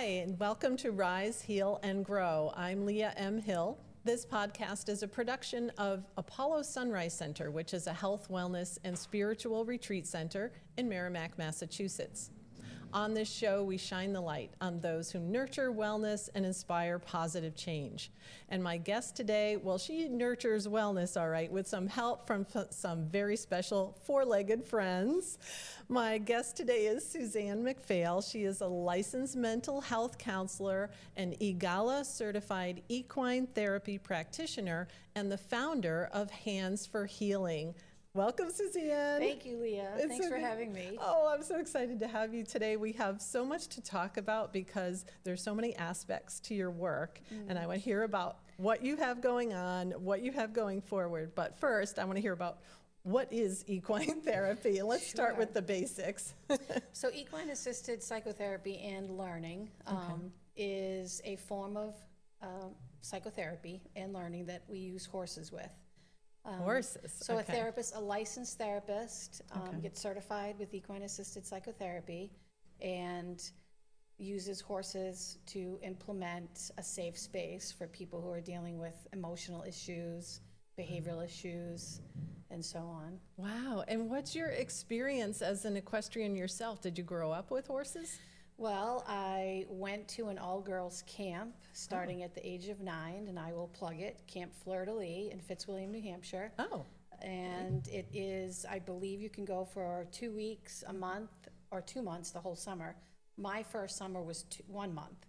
Hi, and welcome to Rise, Heal, and Grow. I'm Leah M. Hill. This podcast is a production of Apollo Sunrise Center, which is a health, wellness, and spiritual retreat center in Merrimack, Massachusetts. On this show, we shine the light on those who nurture wellness and inspire positive change. And my guest today, well, she nurtures wellness, all right, with some help from some very special four-legged friends. My guest today is Suzanne MacPhail. She is a licensed mental health counselor, an EGALA certified equine therapy practitioner, and the founder of Hands for Healing. Welcome, Suzanne. Thank you, Leah. Thanks for having me. Oh, I'm so excited to have you today. We have so much to talk about because there's so many aspects to your work, and I want to hear about what you have going on, what you have going forward. But first, I want to hear about what is equine therapy. Let's start with the basics. So equine-assisted psychotherapy and learning is a form of psychotherapy and learning that we use horses with. Horses. So a licensed therapist, gets certified with equine-assisted psychotherapy and uses horses to implement a safe space for people who are dealing with emotional issues, behavioral issues, and so on. Wow. And what's your experience as an equestrian yourself? Did you grow up with horses? Well, I went to an all-girls camp starting at the age of 9, and I will plug it, Camp Fleur-de-Lis in Fitzwilliam, New Hampshire. Oh. And it is, I believe you can go for 2 weeks, a month, or 2 months, the whole summer. My first summer was 1 month,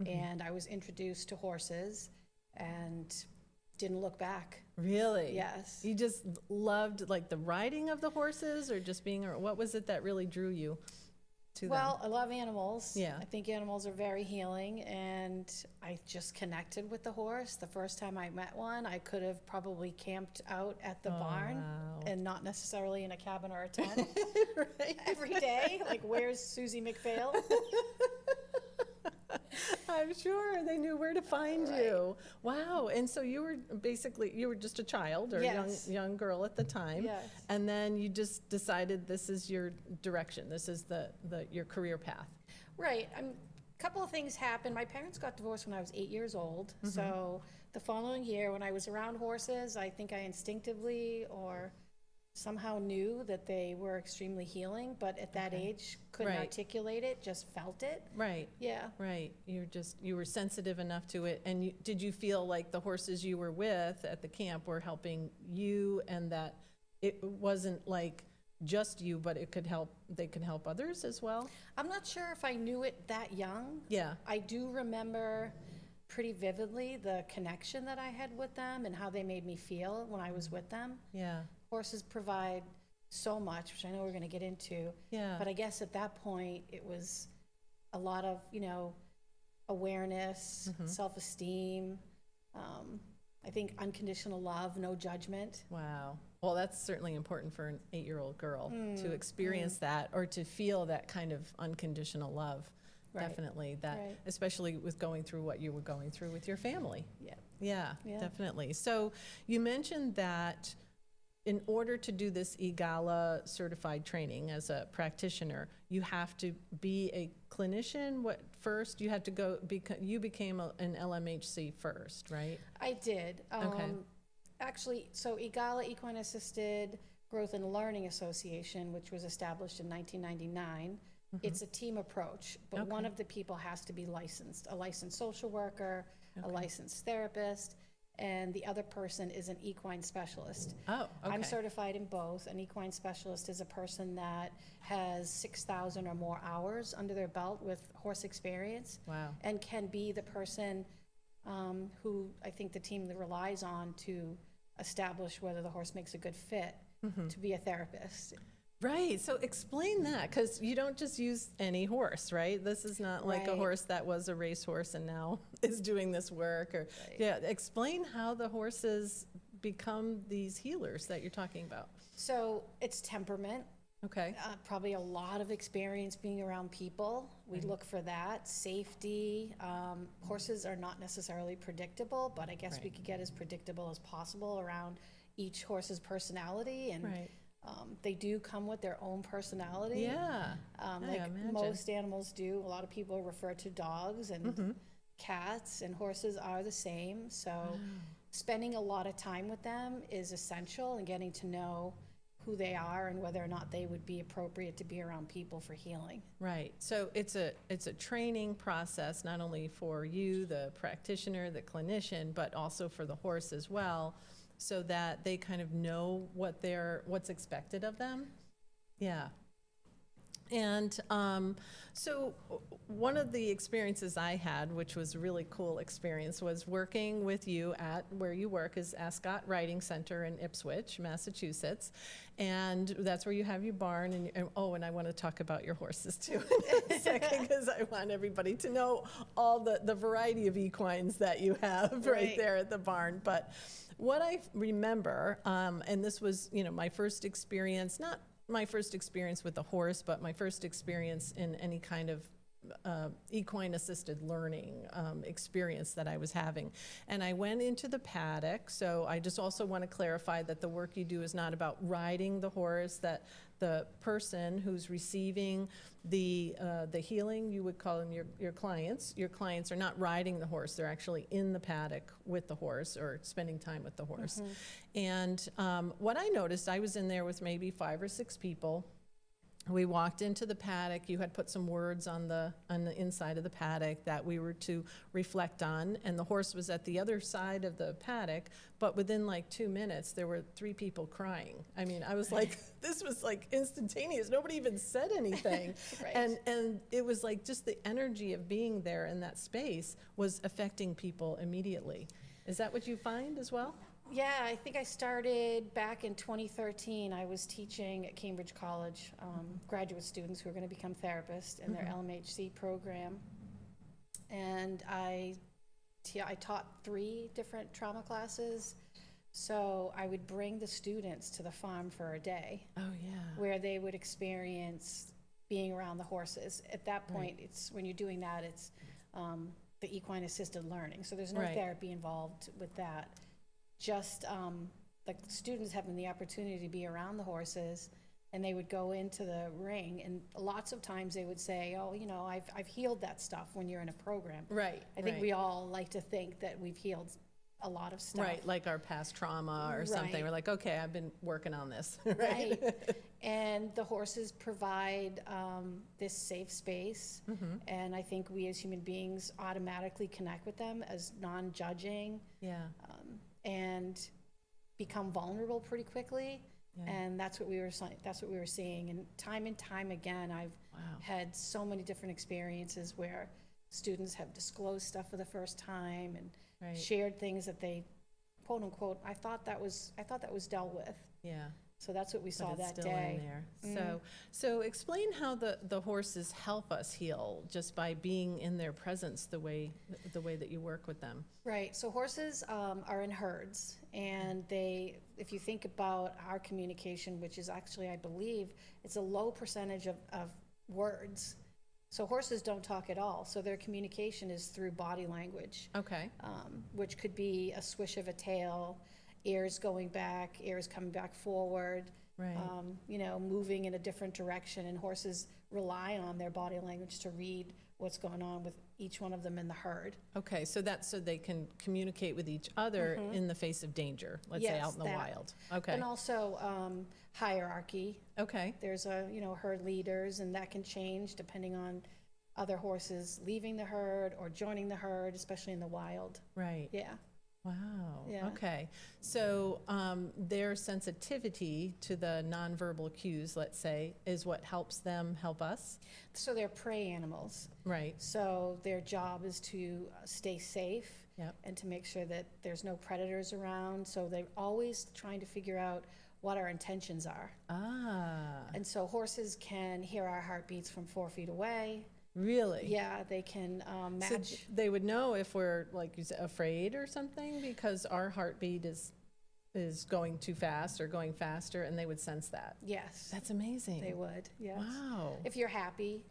and I was introduced to horses and didn't look back. Really? Yes. You just loved like the riding of the horses, or just being, or what was it that really drew you to Well, them? I love animals. Yeah. I think animals are very healing, and I just connected with the horse. The first time I met one, I could have probably camped out at the barn wow. and not necessarily in a cabin or a tent Right. every day. Like, where's Susie MacPhail? I'm sure they knew where to find you. Wow. And so you were basically, you were just a child or Yes. young girl at the time. Yes. And then you just decided this is your direction. This is your career path. Right. A couple of things happened. My parents got divorced when I was 8 years old. So the following year, when I was around horses, I think I instinctively or somehow knew that they were extremely healing, but at that age couldn't Right. articulate it, just felt it. Right. Yeah. Right. You were sensitive enough to it. And did you feel like the horses you were with at the camp were helping you, and that it wasn't like just you, but they could help others as well? I'm not sure if I knew it that young. Yeah. I do remember pretty vividly the connection that I had with them and how they made me feel when I was with them. Yeah. Horses provide so much, which I know we're going to get into. Yeah. But I guess at that point, it was a lot of, awareness, self-esteem, I think unconditional love, no judgment. Wow. Well, that's certainly important for an 8-year-old girl to experience that, or to feel that kind of unconditional love. Right. Definitely. That, Right. especially with going through what you were going through with your family. Yeah. Yeah, Yeah. definitely. So you mentioned that in order to do this EGALA certified training as a practitioner, you have to be a clinician. What first? You had to go. You became an LMHC first, right? I did. Okay. Actually, so EGALA, Equine Assisted Growth and Learning Association, which was established in 1999, it's a team approach, but one of the people has to be licensed, a licensed social worker, a licensed therapist, and the other person is an equine specialist. Oh, okay. I'm certified in both. An equine specialist is a person that has 6,000 or more hours under their belt with horse experience. Wow. And can be the person who I think the team relies on to establish whether the horse makes a good fit to be a therapist. Right. So explain that, because you don't just use any horse, right? This is not like a Right. horse that was a racehorse and now is doing this work. Or yeah, explain how the horses become these healers that you're talking about. So it's temperament. Okay. Probably a lot of experience being around people. We look for that. Safety. Horses are not necessarily predictable, but I guess we could get as predictable as possible around each horse's personality and Right. They do come with their own personality. Yeah. I Like imagine. most animals do. A lot of people refer to dogs and cats, and horses are the same. So spending a lot of time with them is essential, and getting to know who they are and whether or not they would be appropriate to be around people for healing. Right. So it's a training process, not only for you, the practitioner, the clinician, but also for the horse as well, so that they kind of know what's expected of them. Yeah. And so one of the experiences I had, which was a really cool experience, was working with you at where you work is Ascot Riding Center in Ipswich, Massachusetts. And that's where you have your barn. And I want to talk about your horses too in a second, because I want everybody to know all the variety of equines that you have right there at the barn. But what I remember, and this was, my first experience, not my first experience with a horse, but my first experience in any kind of equine assisted learning experience that I was having. And I went into the paddock. So I just also want to clarify that the work you do is not about riding the horse, that the person who's receiving the healing, you would call them your clients are not riding the horse. They're actually in the paddock with the horse or spending time with the horse. And what I noticed, I was in there with maybe 5 or 6 people. We walked into the paddock. You had put some words on the inside of the paddock that we were to reflect on, and the horse was at the other side of the paddock, but within like 2 minutes, there were 3 people crying. I mean, I was like, this was like instantaneous. Nobody even said anything. And it was like just the energy of being there in that space was affecting people immediately. Is that what you find as well? Yeah, I think I started back in 2013. I was teaching at Cambridge College, graduate students who are going to become therapists in their LMHC program. And I taught 3 different trauma classes. So I would bring the students to the farm for a day. Oh, yeah. Where they would experience being around the horses. At that point, it's when you're doing that, it's the equine assisted learning. So there's no therapy involved with that. Just like students having the opportunity to be around the horses, and they would go into the ring, and lots of times they would say, oh, I've healed that stuff when you're in a program. I think we all like to think that we've healed a lot of stuff. Like our past trauma or something. We're like, okay, I've been working on this. And the horses provide this safe space, and I think we as human beings automatically connect with them as non-judging. And become vulnerable pretty quickly, and that's what we were seeing. And time again, I've had so many different experiences where students have disclosed stuff for the first time and shared things that they, quote unquote, I thought that was dealt with. So that's what we saw that day. In there. So explain how the horses help us heal just by being in their presence, the way that you work with them. Right. So horses are in herds, and if you think about our communication, which is actually, I believe, it's a low percentage of words. So horses don't talk at all. So their communication is through body language. Which could be a swish of a tail, ears going back, ears coming back forward, moving in a different direction. And horses rely on their body language to read what's going on with each one of them in the herd. So that's so they can communicate with each other in the face of danger, let's say out in the wild. And also hierarchy. There's herd leaders, and that can change depending on other horses leaving the herd or joining the herd, especially in the wild. Wow. Okay. So their sensitivity to the nonverbal cues, let's say, is what helps them help us? So they're prey animals. So their job is to stay safe and to make sure that there's no predators around. So they're always trying to figure out what our intentions are. And so horses can hear our heartbeats from 4 feet away. Really? Yeah, they can match. So they would know if we're, like you said, afraid or something, because our heartbeat is going too fast or going faster, and they would sense that. Yes. That's amazing. They would, yes. Wow. If you're happy.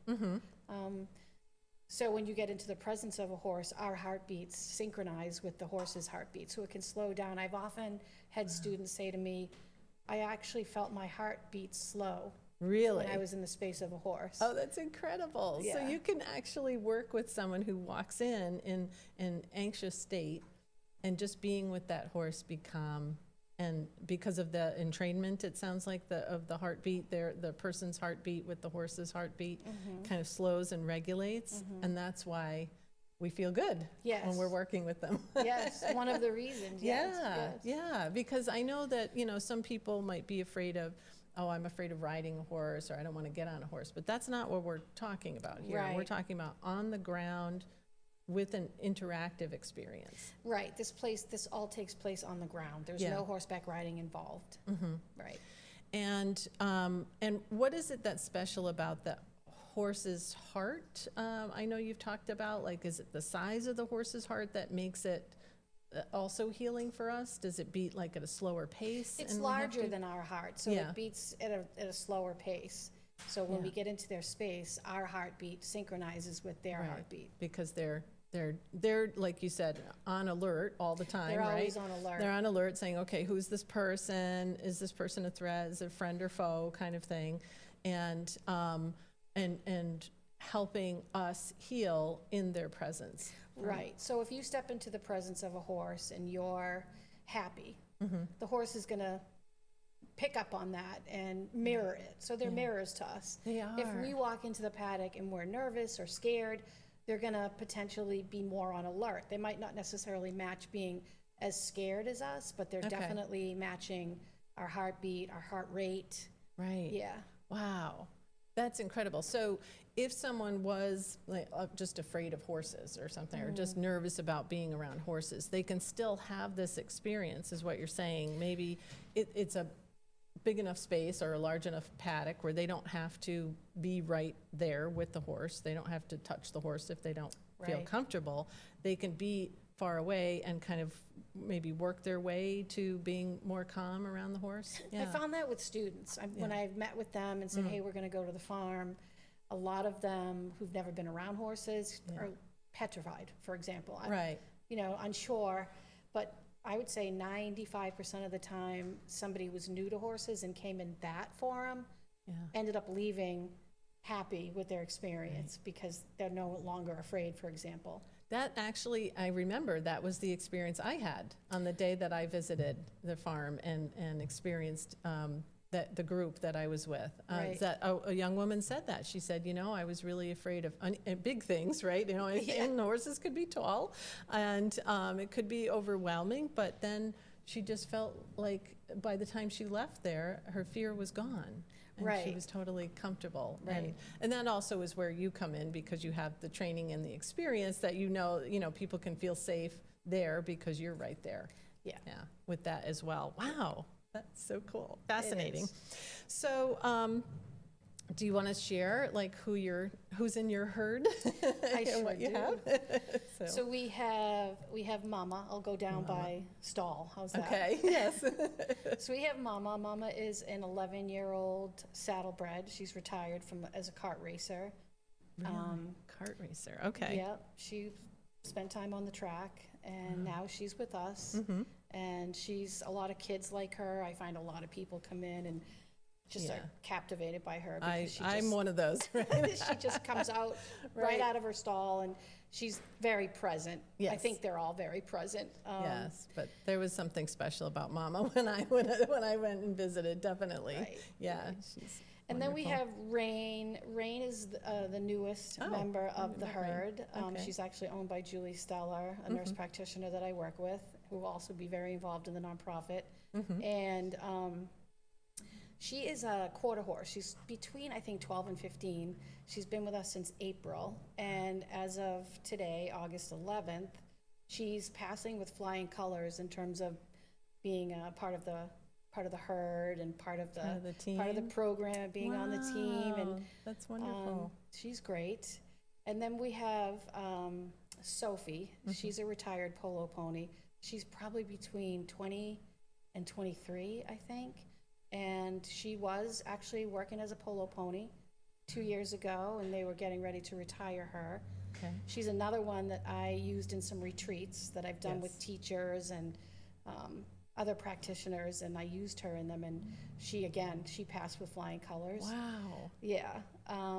So when you get into the presence of a horse, our heartbeats synchronize with the horse's heartbeat, so it can slow down. I've often had students say to me, I actually felt my heart beat slow Really? when I was in the space of a horse. Oh, that's incredible. So Yeah. you can actually work with someone who walks in an anxious state, and just being with that horse become, and because of the entrainment, it sounds like of the heartbeat, the person's heartbeat with the horse's heartbeat kind of slows and regulates, and that's why we feel good when Yes. we're working with them. Yes, one of the reasons, yes. Yeah, yes. yeah, because I know that, some people might be afraid of, oh, I'm afraid of riding a horse, or I don't want to get on a horse, but that's not what we're talking about here. We're Right. talking about on the ground with an interactive experience. Right, this all takes place on the ground. There's Yeah. no horseback riding involved. Right. And what is it that's special about the horse's heart? I know you've talked about, like, is it the size of the horse's heart that makes it also healing for us? Does it beat like at a slower pace? It's and we have larger to- than our heart, so Yeah. it beats at a slower pace. So when Yeah. we get into their space, our heartbeat synchronizes with their Right. heartbeat. Because they're like you said, on alert all the time, They're right? always on alert. They're on alert, saying, okay, who's this person? Is this person a threat? Is it a friend or foe, kind of thing, and helping us heal in their presence. Right, so if you step into the presence of a horse and you're happy, the horse is gonna pick up on that and mirror it. So they're mirrors to us. They If are. we walk into the paddock and we're nervous or scared, they're gonna potentially be more on alert. They might not necessarily match being as scared as us, but they're Okay. definitely matching our heartbeat, our heart rate. Right. Yeah. Wow. That's incredible. So if someone was like just afraid of horses or something, or just nervous about being around horses, they can still have this experience, is what you're saying. Maybe it's a big enough space or a large enough paddock where they don't have to be right there with the horse. They don't have to touch the horse if they don't feel Right. comfortable. They can be far away and kind of maybe work their way to being more calm around the horse. I found that with students. When Yeah. I've met with them and said, hey, we're gonna go to the farm, a lot of them who've never been around horses are petrified, for example. Right. Unsure, but I would say 95% of the time, somebody was new to horses and came in that forum, Yeah. ended up leaving happy with their experience because they're no longer afraid, for example. That actually, I remember that was the experience I had on the day that I visited the farm and experienced the group that I was with. Right. That a young woman said that. She said, I was really afraid of big things, right? And horses could be tall, and it could be overwhelming, but then she just felt like by the time she left there, her fear was gone. And she Right. was totally comfortable. Right. And that also is where you come in, because you have the training and the experience that people can feel safe there because you're right there. Yeah. Yeah, with that as well. Wow, that's so cool. Fascinating. is. So, do you want to share like who's in your herd? I and sure what you do. have? So we have Mama. I'll go down by stall. How's that? Okay, yes. So we have Mama. Mama is an 11-year-old saddlebred. She's retired as a kart racer. Cart racer, okay. Yep. She spent time on the track, and now she's with us. And a lot of kids like her. I find a lot of people come in and just Yeah. are captivated by her. Because I'm one of those, right? she just comes out Right. right out of her stall, and she's very present. I Yes. think they're all very present. Yes, but there was something special about Mama when I went and visited, definitely. Right, Yeah, she's And then we wonderful. have Rain. Rain is the newest Oh, member I of the met Rain. herd. Okay. She's actually owned by Julie Steller, a nurse practitioner that I work with, who will also be very involved in the nonprofit. And she is a quarter horse. She's between, I think, 12 and 15. She's been with us since April. And as of today, August 11th, she's passing with flying colors in terms of being a part of the herd and part of the Part of the team? program and being on the team. Wow, And that's wonderful. she's great. And then we have Sophie. She's a retired polo pony. She's probably between 20 and 23, I think. And she was actually working as a polo pony 2 years ago, and they were getting ready to retire her. Okay. She's another one that I used in some retreats that I've done with Yes. teachers and other practitioners, and I used her in them, and she passed with flying colors. Wow. Yeah.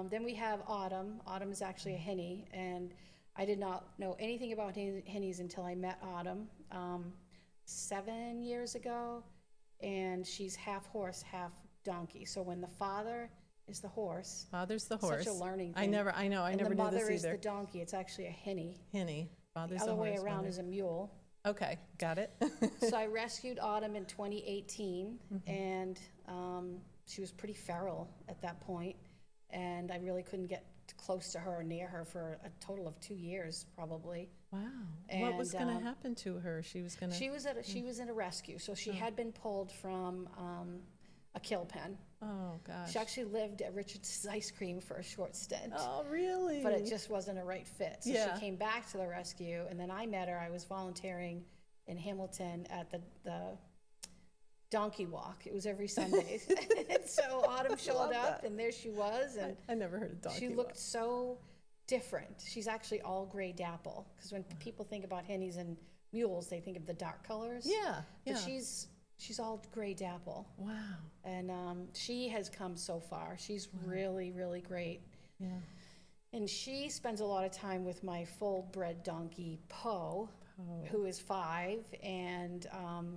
Then we have Autumn. Autumn is actually a Henny, and I did not know anything about Hennies until I met Autumn 7 years ago, and she's half horse, half donkey. So when the father is the horse, Father's the horse. such a learning thing. I never knew this and the mother either. is the donkey. It's actually a Henny. Henny. Father's The the other horse. way around mother- is a mule. Okay, got it. So I rescued Autumn in 2018, and she was pretty feral at that point, and I really couldn't get close to her or near her for a total of 2 years, probably. Wow. What was And, going to happen to her? She was going to. She was in a rescue, so she had been pulled from a kill pen. Oh gosh. She actually lived at Richard's Ice Cream for a short stint. Oh really? But it just wasn't a right fit. So Yeah. she came back to the rescue, and then I met her. I was volunteering in Hamilton at the donkey walk. It was every Sunday. And so Autumn showed love up, that. and there she was, and I never heard of donkey. she walk. looked so different. She's actually all gray dapple, because when people think about Hennies and mules, they think of the dark colors. Yeah. Yeah. But she's all gray dapple, Wow. and she has come so far. She's really, really great. Yeah. And she spends a lot of time with my full-bred donkey, Poe, who is 5, and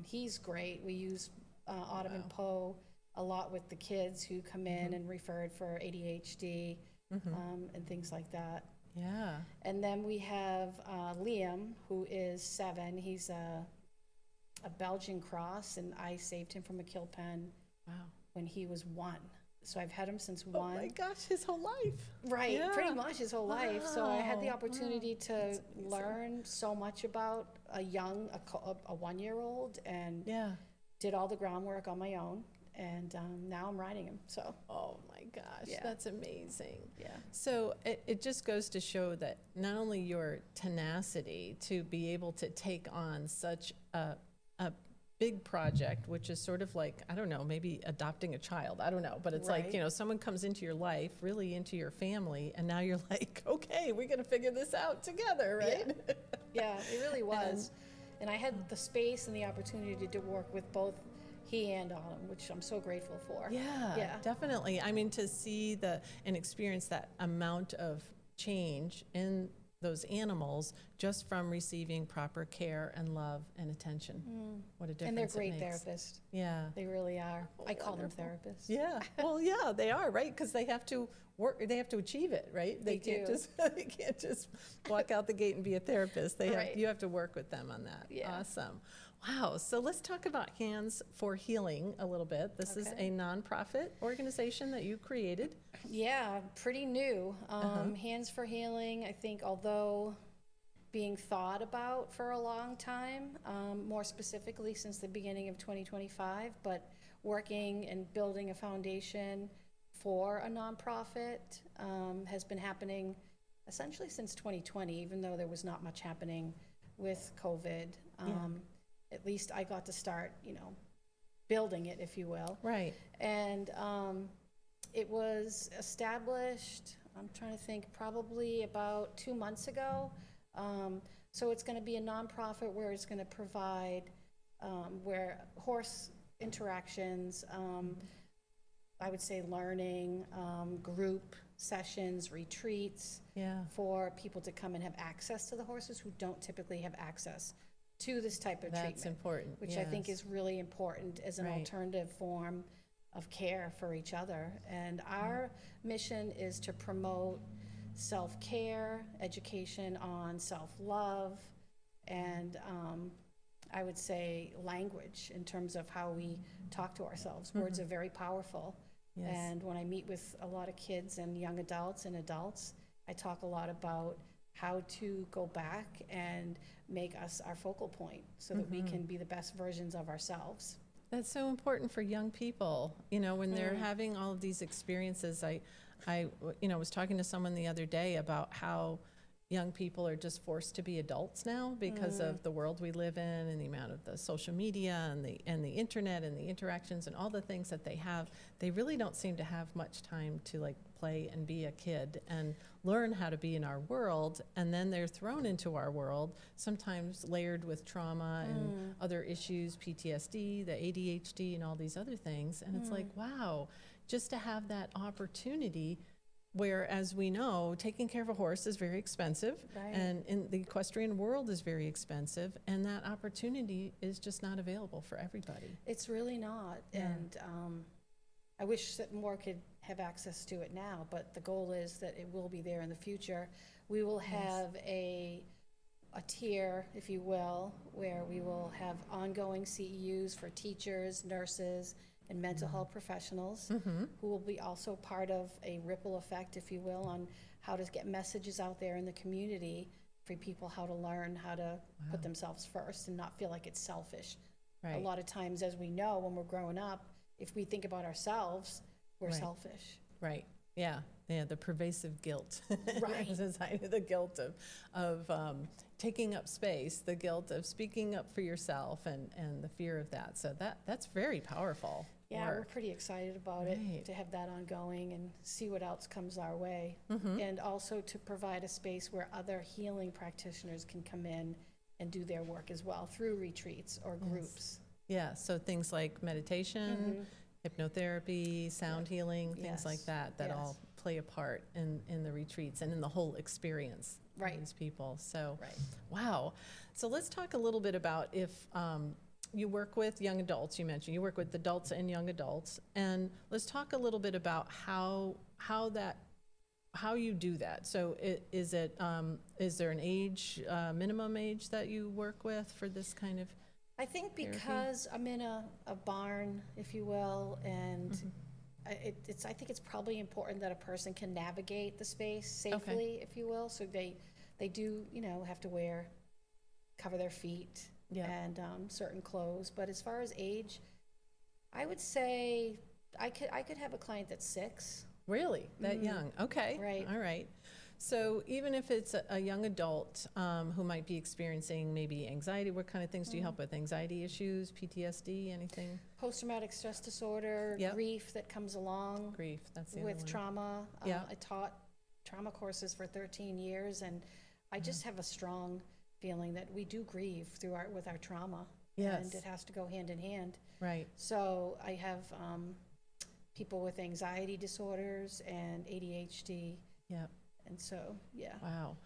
he's great. We use Autumn and Poe a lot with the kids who come in and referred for ADHD and things like that. Yeah. And then we have Liam, who is 7. He's a Belgian cross, and I saved him from a kill pen Wow. when he was 1. So I've had him since Oh 1. my gosh, his whole life. Right, Yeah. pretty much his whole life. So I had the Wow. opportunity Wow. to That's amazing. learn so much about a 1-year-old, and Yeah. did all the groundwork on my own. And now I'm riding him. So Oh my gosh, Yeah. that's amazing. yeah, So it just goes to show that not only your tenacity to be able to take on such a big project, which is sort of like, I don't know, maybe adopting a child, I don't know, but it's like, Right. you know, someone comes into your life, really into your family, and now you're like, okay, we're going to figure this out together, right? yeah, it really was. And I had the space and the opportunity to work with both he and Autumn, which I'm so grateful for. Yeah, Yeah. definitely. I mean, to see and experience that amount of change in those animals just from receiving proper care and love and attention. What a difference And they're it great makes. therapists. Yeah. They really are. I call them Wonderful. therapists. Yeah. Well, yeah, they are, right? Because they have to work, they have to achieve it, right? They can't do. just they can't just walk out the gate and be a therapist. Right. You have to work with them on that. Yeah. Awesome. Wow. So let's talk about Hands for Healing a little bit. This is Okay. a nonprofit organization that you created. Yeah, pretty new. Hands for Healing, I think, although being thought about for a long time, more specifically since the beginning of 2025, but working and building a foundation for a nonprofit has been happening essentially since 2020, even though there was not much happening with COVID. At least I got to start, building it, if you will. Right. And it was established, I'm trying to think, probably about 2 months ago. So it's going to be a nonprofit where it's going to provide where horse interactions, I would say learning, group sessions, retreats Yeah. for people to come and have access to the horses who don't typically have access to this type of That's treatment, important. which I think yes. is really important as an Right. alternative form of care for each other. And our mission is to promote self-care, education on self-love, and I would say language in terms of how we talk to ourselves. Words are very powerful. Yes. And when I meet with a lot of kids and young adults and adults, I talk a lot about how to go back and make us our focal point so that we can be the best versions of ourselves. That's so important for young people, when they're having all of these experiences. I was talking to someone the other day about how, young people are just forced to be adults now because of the world we live in and the amount of the social media and the internet and the interactions and all the things that they have. They really don't seem to have much time to like play and be a kid and learn how to be in our world, and then they're thrown into our world, sometimes layered with trauma and other issues, PTSD, the ADHD and all these other things. And it's like, wow, just to have that opportunity. Where, as we know, taking care of a horse is very expensive, Right. and in the equestrian world is very expensive, and that opportunity is just not available for everybody. It's really not. Yeah. And I wish that more could have access to it now, but the goal is that it will be there in the future. We will have a tier, if you will, where we will have ongoing CEUs for teachers, nurses, and mental health professionals, who will be also part of a ripple effect, if you will, on how to get messages out there in the community for people how to learn how to put themselves first and not feel like it's selfish. Right. A lot of times, as we know, when we're growing up, if we think about ourselves, we're Right. selfish. Right. Yeah. Yeah. The pervasive guilt. Right. In society, the guilt of taking up space, the guilt of speaking up for yourself, and the fear of that. So that's very powerful. Yeah, we're work. pretty excited about Right. it, to have that ongoing and see what else comes our way. And also to provide a space where other healing practitioners can come in and do their work as well through retreats or groups. Yeah. So things like meditation, hypnotherapy, sound healing, things like Yes. that all Yes. play a part in the retreats and in the whole experience Right. of these people. So, Right. wow. So let's talk a little bit about if you work with young adults. You mentioned you work with adults and young adults, and let's talk a little bit about how you do that. So is there an age, minimum age that you work with for this kind of? I think Therapy? because I'm in a barn, if you will, and I think it's probably important that a person can navigate the space safely, if you will. So they do, have to cover their feet and certain clothes. But as far as age, I would say I could have a client that's 6. Really? That young? Okay. Right. All right. So even if it's a young adult who might be experiencing maybe anxiety, what kind of things do you help with? Anxiety issues, PTSD, anything? Post-traumatic stress disorder, Yep. grief that comes along Grief, that's the with other one. trauma. Yeah. I taught trauma courses for 13 years, and I just have a strong feeling that we do grieve with our trauma. Yes. And it has to go hand in hand. Right. So I have people with anxiety disorders and ADHD. Yep. And so, yeah. Wow.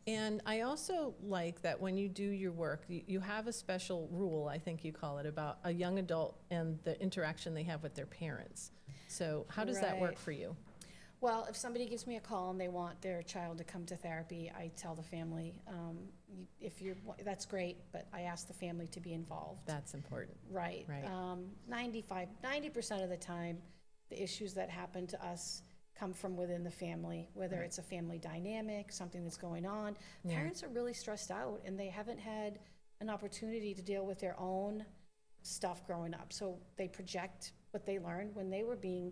And I also like that when you do your work, you have a special rule, I think you call it, about a young adult and the interaction they have with their parents. So how does that work Right. for you? Well, if somebody gives me a call and they want their child to come to therapy, I tell the family, that's great, but I ask the family to be involved. That's important. Right. Right. 90% of the time, the issues that happen to us come from within the family, whether Right. it's a family dynamic, something that's going on. Yeah. Parents are really stressed out, and they haven't had an opportunity to deal with their own stuff growing up. So they project what they learned when they were being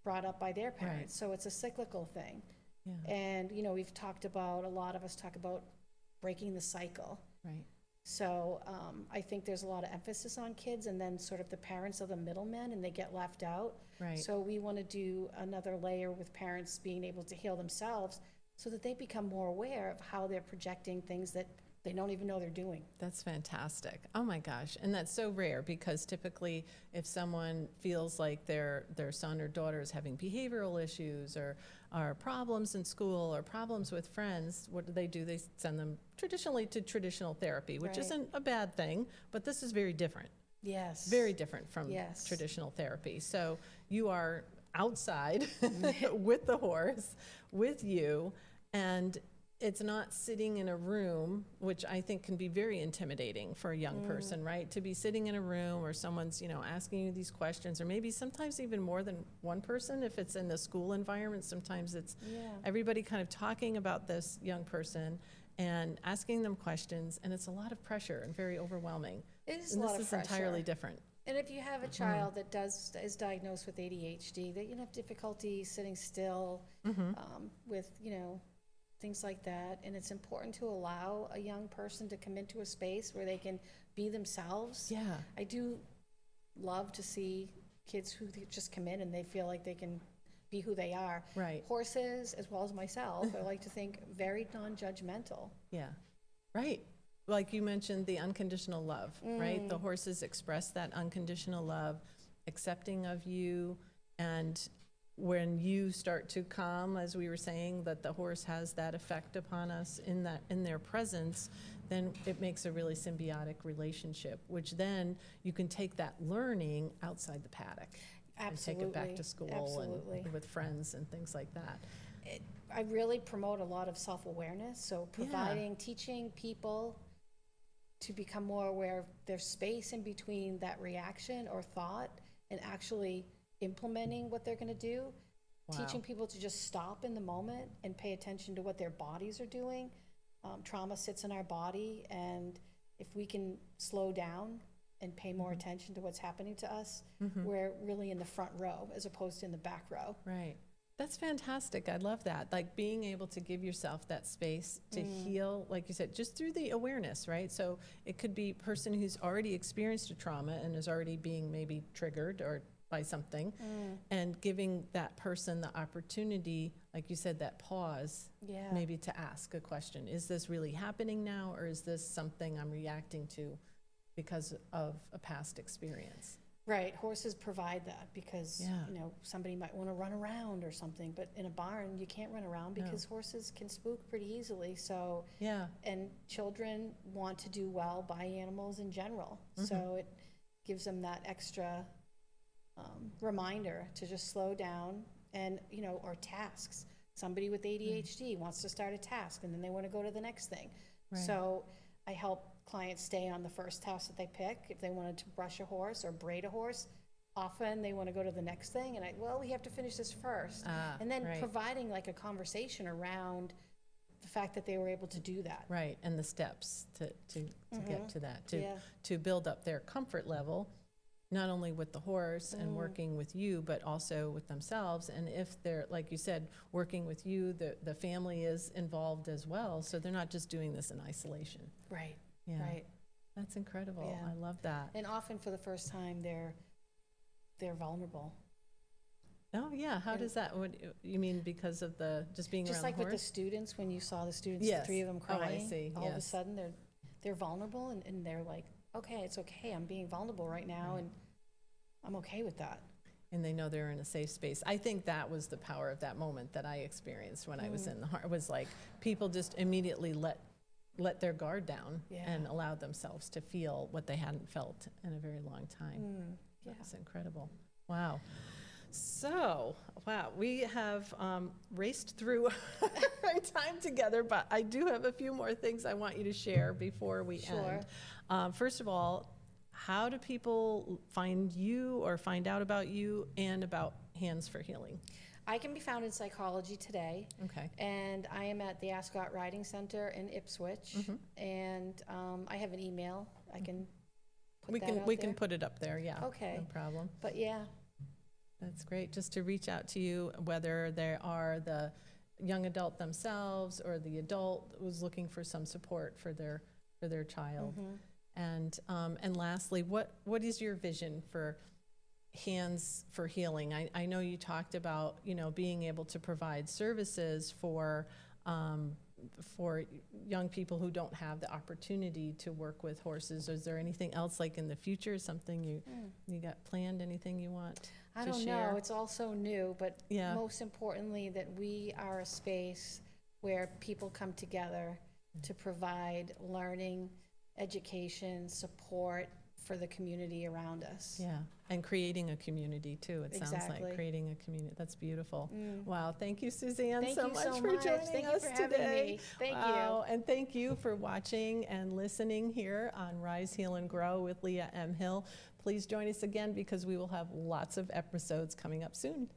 brought up by their parents. So it's a cyclical thing. Yeah. And, a lot of us talk about breaking the cycle. Right. So I think there's a lot of emphasis on kids, and then sort of the parents are the middlemen and they get left out. Right. So we want to do another layer with parents being able to heal themselves so that they become more aware of how they're projecting things that they don't even know they're doing. That's fantastic. Oh my gosh. And that's so rare, because typically if someone feels like their son or daughter is having behavioral issues or problems in school or problems with friends, what do? They send them traditionally to traditional therapy, which Right. isn't a bad thing, but this is very different. Yes. Very different from Yes. traditional therapy. So you are outside with the horse, with you, and it's not sitting in a room, which I think can be very intimidating for a young person, right? To be sitting in a room where someone's, asking you these questions, or maybe sometimes even more than one person. If it's in the school environment, sometimes it's everybody kind of talking about this young person and asking them questions, and it's a lot of pressure and very overwhelming. It is And a lot this of is pressure. entirely different. And if you have a child that is diagnosed with ADHD, that have difficulty sitting still, with things like that. And it's important to allow a young person to come into a space where they can be themselves. Yeah. I do love to see kids who just come in and they feel like they can be who they are. Right. Horses, as well as myself, I like to think very non-judgmental. Yeah. Right. Like you mentioned, the unconditional love, right? The horses express that unconditional love, accepting of you. And when you start to calm, as we were saying, that the horse has that effect upon us in their presence, then it makes a really symbiotic relationship, which then you can take that learning outside the paddock. Absolutely. And take it back to school Absolutely. and with friends and things like that. I really promote a lot of self-awareness, so teaching people to become more aware of their space in between that reaction or thought and actually implementing what they're going to do. Wow. Teaching people to just stop in the moment and pay attention to what their bodies are doing. Trauma sits in our body, and if we can slow down and pay more attention to what's happening to us, we're really in the front row as opposed to in the back row. Right. That's fantastic. I love that. Like being able to give yourself that space to heal, like you said, just through the awareness, right? So it could be a person who's already experienced a trauma and is already being maybe triggered or by something, and giving that person the opportunity, like you said, that pause, maybe to ask a question. Is this really happening now, or is this something I'm reacting to because of a past experience? Right, horses provide that because, somebody might want to run around or something, but in a barn, you can't run around because horses can spook pretty easily, so. And children want to do well by animals in general, so it gives them that extra reminder to just slow down and, or tasks. Somebody with ADHD wants to start a task and then they want to go to the next thing. Right. So I help clients stay on the first task that they pick. If they wanted to brush a horse or braid a horse, often they want to go to the next thing, and we have to finish this first. And then providing like a conversation around the fact that they were able to do that. Right, and the steps to get to that, to build up their comfort level, not only with the horse and working with you, but also with themselves. And if they're, like you said, working with you, the family is involved as well, so they're not just doing this in isolation. Right. Yeah. Right. That's incredible. Yeah. I love that. And often for the first time, they're vulnerable. Oh yeah. How does that? What you mean? Because of the just being just around like the with the horse? students, when you saw the students, Yes. the three of them crying, I see. all of a Yes. sudden they're vulnerable, and they're like, okay, it's okay. I'm being vulnerable right now, and I'm okay with that. And they know they're in a safe space. I think that was the power of that moment that I experienced when I was in the heart. Was like people just immediately let their guard down and allowed themselves to feel what they hadn't felt in a very long time. That's incredible. Wow. So, wow, we have raced through our time together, but I do have a few more things I want you to share before we end. First of all, how do people find you or find out about you and about Hands for Healing? I can be found in Psychology Today. Okay. And I am at the Ascot Riding Center in Ipswich. And I have an email. I can put We that can out we there. can put it up there. Yeah. Okay. No problem. But yeah. That's great. Just to reach out to you, whether they are the young adult themselves or the adult who's looking for some support for their child. And lastly, what is your vision for Hands for Healing? I know you talked about being able to provide services for young people who don't have the opportunity to work with horses. Is there anything else like in the future, something you got planned, anything you want I to don't share? know. It's all so new, but Yeah. most importantly, that we are a space where people come together to provide learning, education, support for the community around us. Yeah, and creating a community too. It sounds like Exactly. creating a community. That's beautiful. Wow, thank you, Suzanne, Thank so you much so for much. joining Thank you us for having today. me. Thank Wow, and thank you for watching and listening here on Rise, Heal, and Grow with Leah M. Hill. Please join us again because we will have lots of episodes coming up soon.